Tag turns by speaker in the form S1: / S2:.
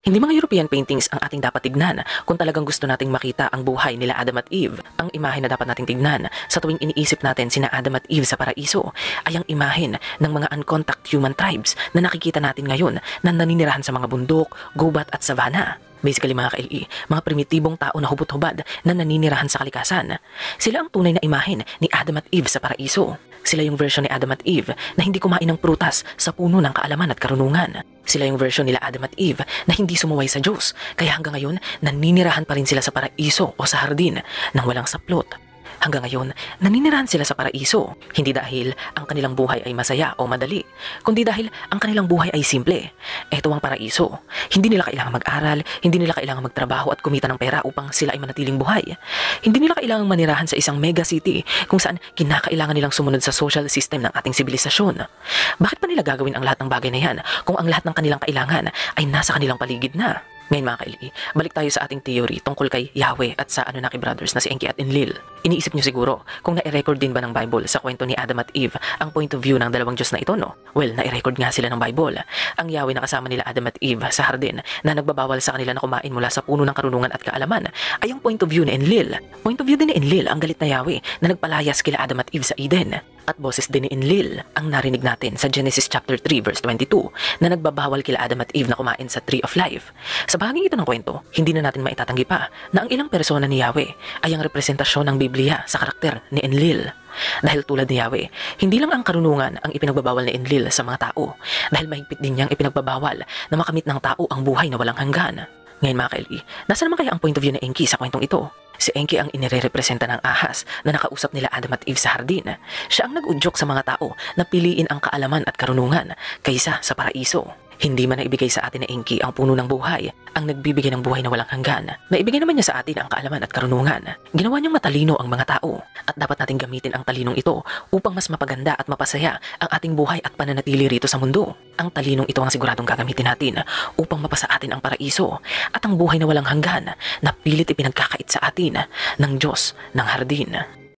S1: Hindi mga European paintings ang ating dapat tignan kung talagang gusto nating makita ang buhay nila Adam at Eve. Ang imahe na dapat nating tignan sa tuwing iniisip natin sina Adam at Eve sa paraiso ay ang imahen ng mga uncontact human tribes na nakikita natin ngayon na naninirahan sa mga bundok, gubat at savanna. Basically mga ka-LE, mga primitibong tao na hubot-hubad na naninirahan sa kalikasan. Sila ang tunay na imahen ni Adam at Eve sa paraiso. Sila yung version ni Adam at Eve na hindi kumain ng prutas sa puno ng kaalaman at karunungan. Sila yung version nila Adam at Eve na hindi sumuway sa Diyos, kaya hanggang ngayon naninirahan pa rin sila sa paraiso o sa hardin nang walang saplot. Hanggang ngayon, naninirahan sila sa paraiso, hindi dahil ang kanilang buhay ay masaya o madali, kundi dahil ang kanilang buhay ay simple. Ito ang paraiso. Hindi nila kailangang mag-aral, hindi nila kailangang magtrabaho at kumita ng pera upang sila ay manatiling buhay. Hindi nila kailangang manirahan sa isang mega city kung saan kinakailangan nilang sumunod sa social system ng ating sibilisasyon. Bakit pa nila gagawin ang lahat ng bagay na yan kung ang lahat ng kanilang kailangan ay nasa kanilang paligid na? Ngayon mga ka-LE, balik tayo sa ating theory tungkol kay Yahweh at sa Anunnaki brothers na si Enki at Enlil. Iniisip nyo siguro kung na-record din ba ng Bible sa kwento ni Adam at Eve ang point of view ng dalawang Diyos na ito, no? Well, na-record nga sila ng Bible. Ang Yahweh na kasama nila Adam at Eve sa hardin na nagbabawal sa kanila na kumain mula sa puno ng karunungan at kaalaman ay ang point of view ni Enlil. Point of view din ni Enlil ang galit na Yahweh na nagpalayas kila Adam at Eve sa Eden. At boses din ni Enlil ang narinig natin sa Genesis chapter 3 verse 22 na nagbabawal kila Adam at Eve na kumain sa Tree of Life. Sa bahaging ito ng kwento, hindi na natin maitatanggi pa na ang ilang persona ni Yahweh ay ang representasyon ng Biblia sa karakter ni Enlil. Dahil tulad ni Yahweh, hindi lang ang karunungan ang ipinagbabawal ni Enlil sa mga tao, dahil mahigpit din niyang ipinagbabawal na makamit ng tao ang buhay na walang hanggan. Ngayon mga ka-LE, nasa naman kaya ang point of view ni Enki sa kwentong ito? Si Enki ang inirerepresenta ng ahas na nakausap nila Adam at Eve sa hardin. Siya ang nag-udyok sa mga tao na piliin ang kaalaman at karunungan kaysa sa paraiso. Hindi man naibigay sa atin na Enki ang puno ng buhay, ang nagbibigay ng buhay na walang hanggan. Naibigay naman niya sa atin ang kaalaman at karunungan. Ginawa niyang matalino ang mga tao at dapat natin gamitin ang talinong ito upang mas mapaganda at mapasaya ang ating buhay at pananatili rito sa mundo. Ang talinong ito ang siguradong gagamitin natin upang mapasa atin ang paraiso at ang buhay na walang hanggan na pilit ipinagkakait sa atin ng Diyos ng hardin.